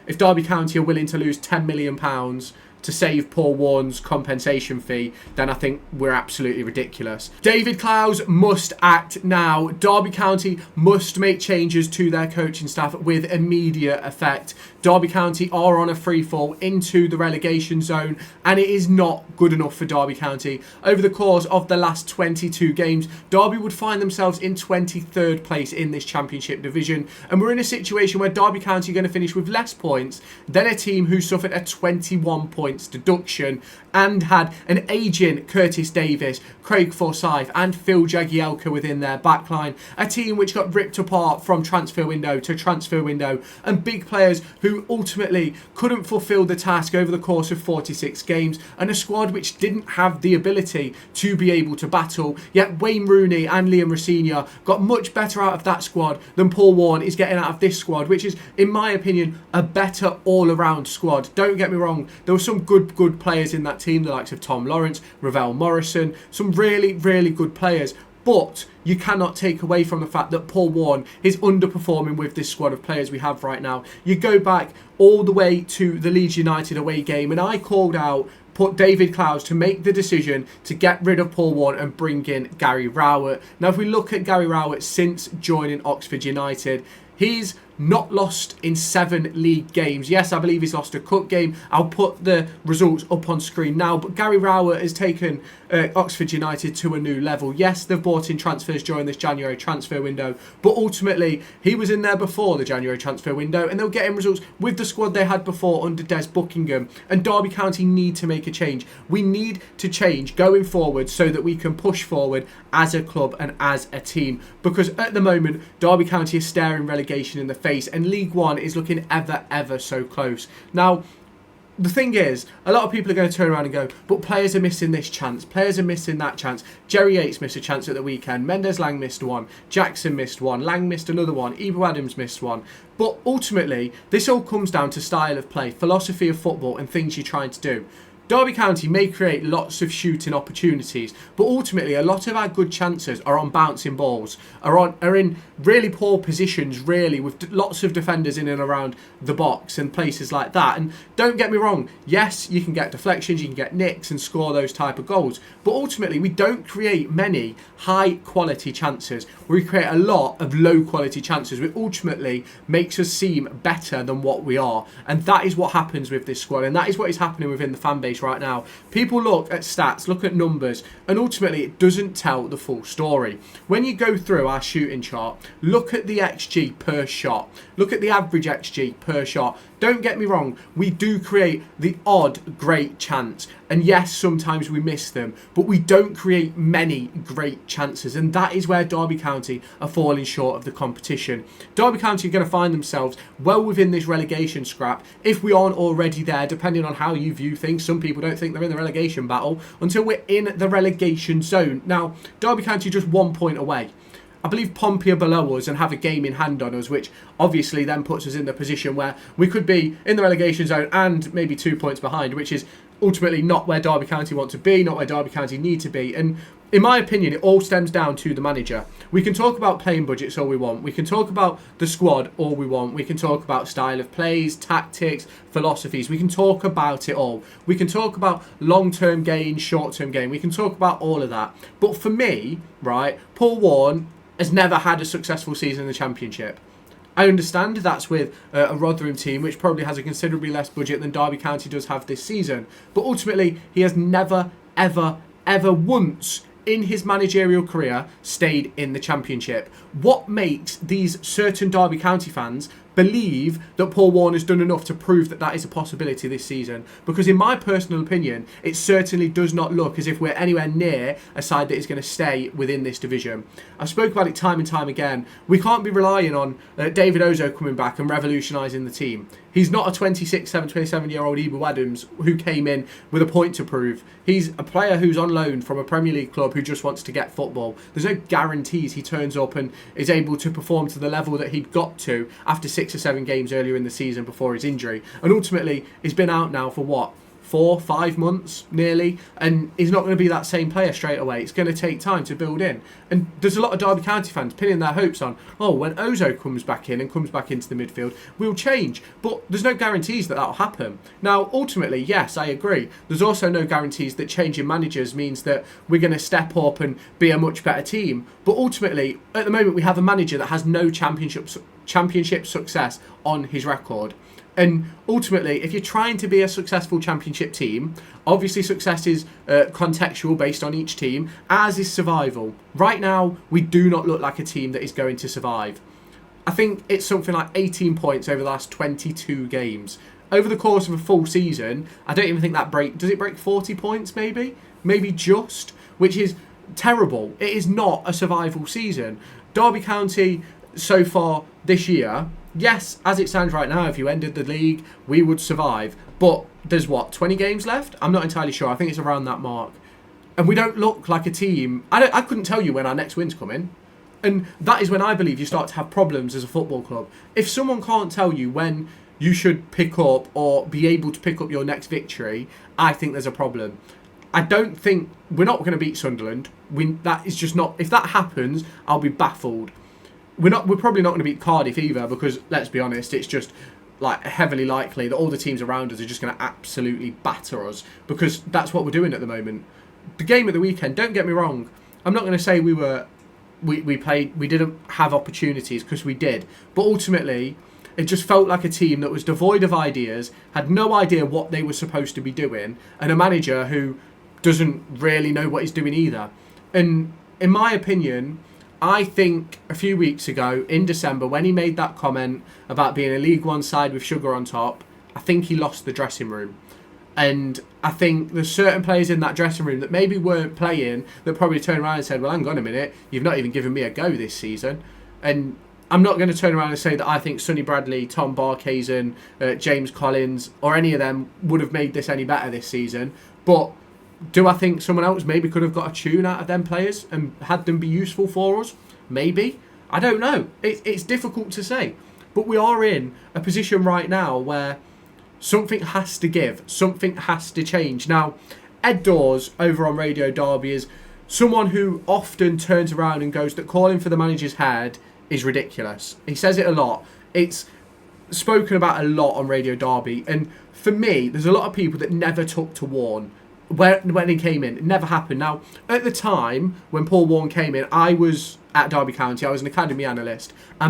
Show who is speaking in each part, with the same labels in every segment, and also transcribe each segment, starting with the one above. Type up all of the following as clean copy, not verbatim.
Speaker 1: if Derby County are willing to lose £10 million to save Paul Warne's compensation fee, then I think we're absolutely ridiculous. David Clowes must act now. Derby County must make changes to their coaching staff with immediate effect. Derby County are on a free fall into the relegation zone, and it is not good enough for Derby County. Over the course of the last 22 games, Derby would find themselves in 23rd place in this Championship division, and we're in a situation where Derby County are going to finish with less points than a team who suffered a 21 points deduction and had an aging Curtis Davis, Craig Forsyth and Phil Jagielka within their backline. A team which got ripped apart from transfer window to transfer window, and big players who ultimately couldn't fulfil the task over the course of 46 games, and a squad which didn't have the ability to be able to battle. Yet Wayne Rooney and Liam Rosenior got much better out of that squad than Paul Warne is getting out of this squad, which is, in my opinion, a better all-around squad. Don't get me wrong, there were some good players in that team, the likes of Tom Lawrence, Ravel Morrison, some really good players. But you cannot take away from the fact that Paul Warne is underperforming with this squad of players we have right now. You go back all the way to the Leeds United away game, and I called out David Clowes to make the decision to get rid of Paul Warne and bring in Gary Rowett. Now, if we look at Gary Rowett since joining Oxford United, he's not lost in 7 league games. Yes, I believe he's lost a cup game. I'll put the results up on screen now. But Gary Rowett has taken Oxford United to a new level. Yes, they've bought in transfers during this January transfer window, but ultimately he was in there before the January transfer window, and they were getting results with the squad they had before under Des Buckingham. And Derby County need to make a change. We need to change going forward so that we can push forward as a club and as a team, because at the moment Derby County is staring relegation in the face, and League One is looking ever so close. Now, the thing is, a lot of people are going to turn around and go, but players are missing this chance, players are missing that chance. Jerry Yates missed a chance at the weekend, Mendes Lang missed one, Jackson missed one, Lang missed another one, Ibu Adams missed one. But ultimately, this all comes down to style of play, philosophy of football and things you're trying to do. Derby County may create lots of shooting opportunities, but ultimately a lot of our good chances are on bouncing balls, are in really poor positions, really, with lots of defenders in and around the box and places like that. And don't get me wrong, yes, you can get deflections, you can get nicks and score those type of goals, but ultimately we don't create many high quality chances. We create a lot of low quality chances, which ultimately makes us seem better than what we are. And that is what happens with this squad, and that is what is happening within the fan base right now. People look at stats, look at numbers, and ultimately it doesn't tell the full story. When you go through our shooting chart, look at the XG per shot, look at the average XG per shot. Don't get me wrong, we do create the odd great chance, and yes, sometimes we miss them, but we don't create many great chances, and that is where Derby County are falling short of the competition. Derby County are going to find themselves well within this relegation scrap, if we aren't already there, depending on how you view things. Some people don't think they're in the relegation battle until we're in the relegation zone. Now, Derby County are just 1 point away. I believe Pompey are below us and have a game in hand on us, which obviously then puts us in the position where we could be in the relegation zone and maybe 2 points behind, which is ultimately not where Derby County want to be, not where Derby County need to be. And in my opinion, it all stems down to the manager. We can talk about playing budgets all we want. We can talk about the squad all we want. We can talk about style of plays, tactics, philosophies. We can talk about it all. We can talk about long-term gain, short-term gain. We can talk about all of that. But for me, right, Paul Warne has never had a successful season in the Championship. I understand that's with a Rotherham team which probably has a considerably less budget than Derby County does have this season. But ultimately, he has never, ever once in his managerial career stayed in the Championship. What makes these certain Derby County fans believe that Paul Warne has done enough to prove that that is a possibility this season? Because in my personal opinion, it certainly does not look as if we're anywhere near a side that is going to stay within this division. I've spoke about it time and time again. We can't be relying on David Ozo coming back and revolutionising the team. He's not a 27-year-old Ibu Adams who came in with a point to prove. He's a player who's on loan from a Premier League club who just wants to get football. There's no guarantees he turns up and is able to perform to the level that he'd got to after 6 or 7 games earlier in the season before his injury. And ultimately, he's been out now for what? 4-5 months nearly, and he's not going to be that same player straight away. It's going to take time to build in. And there's a lot of Derby County fans pinning their hopes on, when Ozo comes back in and comes back into the midfield, we'll change. But there's no guarantees that that'll happen. Now, ultimately, yes, I agree. There's also no guarantees that changing managers means that we're going to step up and be a much better team. But ultimately, at the moment, we have a manager that has no championship success on his record. And ultimately, if you're trying to be a successful championship team, obviously success is contextual based on each team, as is survival. Right now, we do not look like a team that is going to survive. I think it's something like 18 points over the last 22 games. Over the course of a full season, I don't even think does it break 40 points maybe? Maybe just, which is terrible. It is not a survival season. Derby County, so far this year, yes, as it stands right now, if you ended the league, we would survive. But there's 20 games left? I'm not entirely sure. I think it's around that mark. And we don't look like a team. I couldn't tell you when our next win's coming. And that is when I believe you start to have problems as a football club. If someone can't tell you when you should pick up or be able to pick up your next victory, I think there's a problem. I don't think we're not going to beat Sunderland. That is just not. If that happens, I'll be baffled. We're probably not going to beat Cardiff either, because let's be honest, it's just like heavily likely that all the teams around us are just going to absolutely batter us, because that's what we're doing at the moment. The game at the weekend, don't get me wrong, I'm not going to say we didn't have opportunities, because we did, but ultimately it just felt like a team that was devoid of ideas, had no idea what they were supposed to be doing, and a manager who doesn't really know what he's doing either. And in my opinion, I think a few weeks ago in December, when he made that comment about being a League One side with sugar on top, I think he lost the dressing room. And I think there's certain players in that dressing room that maybe weren't playing that probably turned around and said, well, hang on a minute, you've not even given me a go this season. And I'm not going to turn around and say that I think Sonny Bradley, Tom Barkhazen, James Collins, or any of them would have made this any better this season. But do I think someone else maybe could have got a tune out of them players and had them be useful for us? Maybe. I don't know. It's difficult to say. But we are in a position right now where something has to give. Something has to change. Now, Ed Dawes over on Radio Derby is someone who often turns around and goes that calling for the manager's head is ridiculous. He says it a lot. It's spoken about a lot on Radio Derby. And for me, there's a lot of people that never took to Warne when he came in. It never happened. Now, at the time when Paul Warne came in, I was at Derby County. I was an academy analyst. I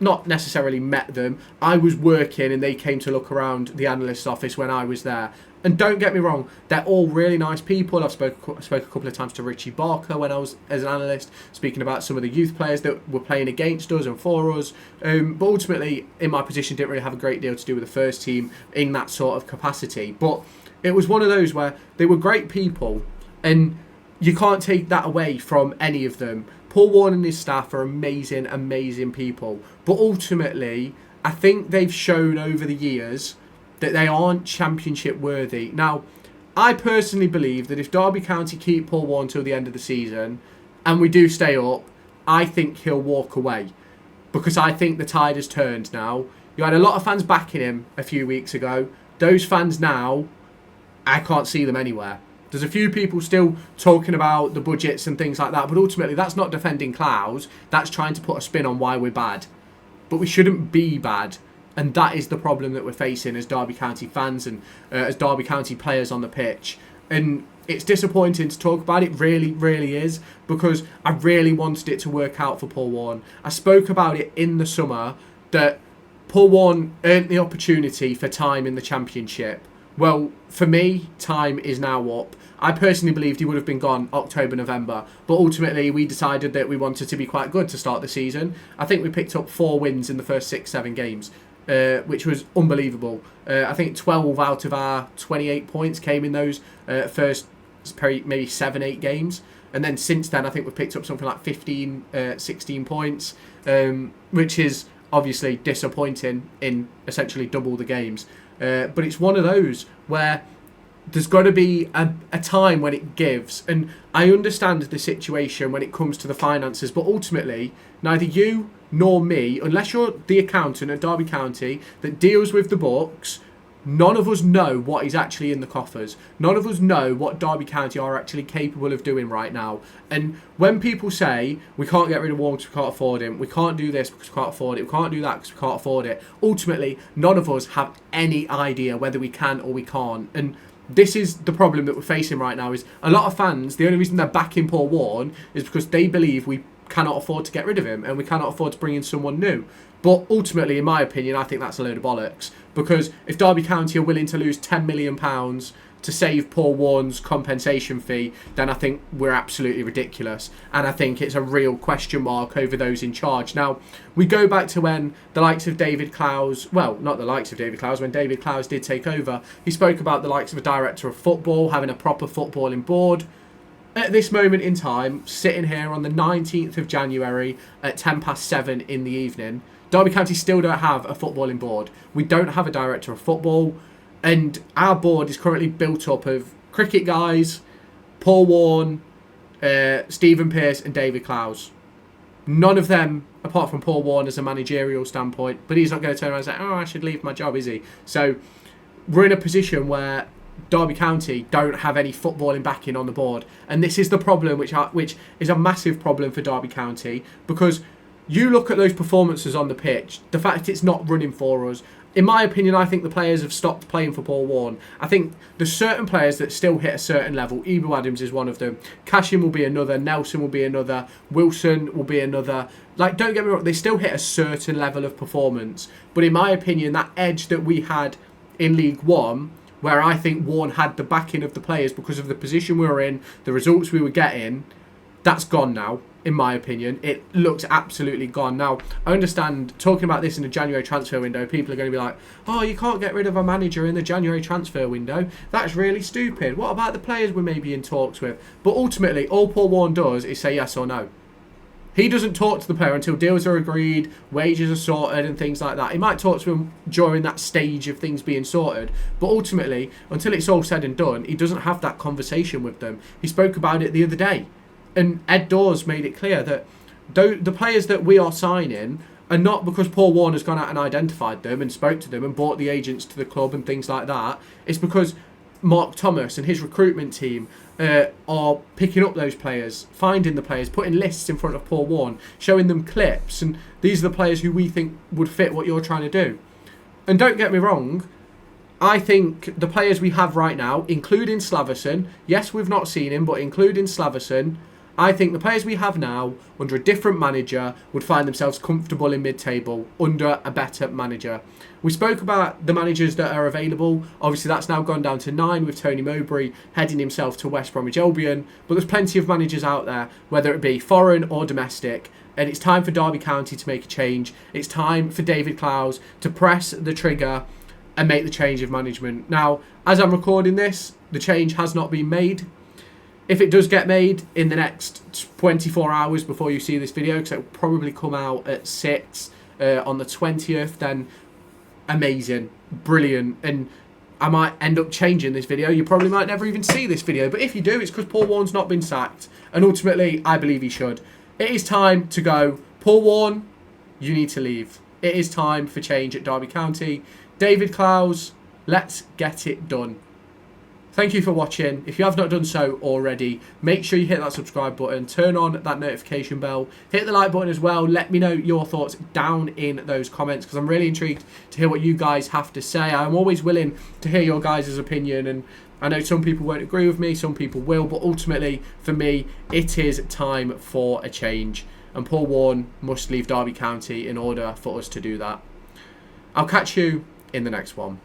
Speaker 1: not necessarily met them. I was working and they came to look around the analyst's office when I was there. And don't get me wrong, they're all really nice people. I spoke a couple of times to Richie Barker when I was as an analyst, speaking about some of the youth players that were playing against us and for us. But ultimately, in my position, didn't really have a great deal to do with the first team in that sort of capacity. But it was one of those where they were great people, and you can't take that away from any of them. Paul Warne and his staff are amazing, amazing people. But ultimately, I think they've shown over the years that they aren't championship worthy. Now, I personally believe that if Derby County keep Paul Warne till the end of the season, and we do stay up, I think he'll walk away. Because I think the tide has turned now. You had a lot of fans backing him a few weeks ago. Those fans now, I can't see them anywhere. There's a few people still talking about the budgets and things like that, but ultimately that's not defending Clowes. That's trying to put a spin on why we're bad. But we shouldn't be bad. And that is the problem that we're facing as Derby County fans and as Derby County players on the pitch. And it's disappointing to talk about. It really, really is, because I really wanted it to work out for Paul Warne. I spoke about it in the summer that Paul Warne earned the opportunity for time in the Championship. Well, for me, time is now up. I personally believed he would have been gone October, November, but ultimately we decided that we wanted to be quite good to start the season. I think we picked up 4 wins in the first 6-7 games, which was unbelievable. I think 12 out of our 28 points came in those first maybe 7-8 games. And then since then, I think we've picked up something like 15, 16 points, which is obviously disappointing in essentially double the games. But it's one of those where there's got to be a time when it gives. And I understand the situation when it comes to the finances, but ultimately, neither you nor me, unless you're the accountant at Derby County that deals with the books, None of us know what is actually in the coffers. None of us know what Derby County are actually capable of doing right now. And when people say, we can't get rid of Warne because we can't afford him, we can't do this because we can't afford it, we can't do that because we can't afford it, ultimately, none of us have any idea whether we can or we can't. And this is the problem that we're facing right now, is a lot of fans, the only reason they're backing Paul Warne is because they believe we cannot afford to get rid of him and we cannot afford to bring in someone new. But ultimately, in my opinion, I think that's a load of bollocks. Because if Derby County are willing to lose £10 million to save Paul Warne's compensation fee, then I think we're absolutely ridiculous. And I think it's a real question mark over those in charge. Now, we go back to when the likes of David Clowes, well, not the likes of David Clowes, when David Clowes did take over, he spoke about the likes of a director of football, having a proper footballing board. At this moment in time, sitting here on the 19th of January at 7:10 in the evening, Derby County still don't have a footballing board. We don't have a director of football. And our board is currently built up of cricket guys, Paul Warne, Stephen Pearce and David Clowes. None of them, apart from Paul Warne as a managerial standpoint, but he's not going to turn around and say, oh, I should leave my job, is he? So we're in a position where Derby County don't have any footballing backing on the board. And this is the problem, which is a massive problem for Derby County, because you look at those performances on the pitch, the fact it's not running for us. In my opinion, I think the players have stopped playing for Paul Warne. I think there's certain players that still hit a certain level. Ebou Adams is one of them. Cashin will be another. Nelson will be another. Wilson will be another. Like, don't get me wrong, they still hit a certain level of performance. But in my opinion, that edge that we had in League One, where I think Warne had the backing of the players because of the position we were in, the results we were getting, that's gone now. In my opinion, it looks absolutely gone. Now, I understand talking about this in the January transfer window, people are going to be like, oh, you can't get rid of a manager in the January transfer window. That's really stupid. What about the players we may be in talks with? But ultimately, all Paul Warne does is say yes or no. He doesn't talk to the player until deals are agreed, wages are sorted and things like that. He might talk to him during that stage of things being sorted. But ultimately, until it's all said and done, he doesn't have that conversation with them. He spoke about it the other day. And Ed Dawes made it clear that the players that we are signing are not because Paul Warne has gone out and identified them and spoke to them and brought the agents to the club and things like that. It's because Mark Thomas and his recruitment team are picking up those players, finding the players, putting lists in front of Paul Warne, showing them clips. And these are the players who we think would fit what you're trying to do. And don't get me wrong, I think the players we have right now, including Slaverson, yes, we've not seen him, but including Slaverson, I think the players we have now, under a different manager, would find themselves comfortable in mid-table under a better manager. We spoke about the managers that are available. Obviously, that's now gone down to 9 with Tony Mowbray heading himself to West Bromwich Albion. But there's plenty of managers out there, whether it be foreign or domestic. And it's time for Derby County to make a change. It's time for David Clowes to press the trigger and make the change of management. Now, as I'm recording this, the change has not been made. If it does get made in the next 24 hours before you see this video, because it will probably come out at 6 on the 20th, then amazing, brilliant. And I might end up changing this video. You probably might never even see this video. But if you do, it's because Paul Warne's not been sacked. And ultimately, I believe he should. It is time to go. Paul Warne, you need to leave. It is time for change at Derby County. David Clowes, let's get it done. Thank you for watching. If you have not done so already, make sure you hit that subscribe button, turn on that notification bell, hit the like button as well. Let me know your thoughts down in those comments, because I'm really intrigued to hear what you guys have to say. I'm always willing to hear your guys' opinion, and I know some people won't agree with me, some people will, but ultimately, for me, it is time for a change. And Paul Warne must leave Derby County in order for us to do that. I'll catch you in the next one.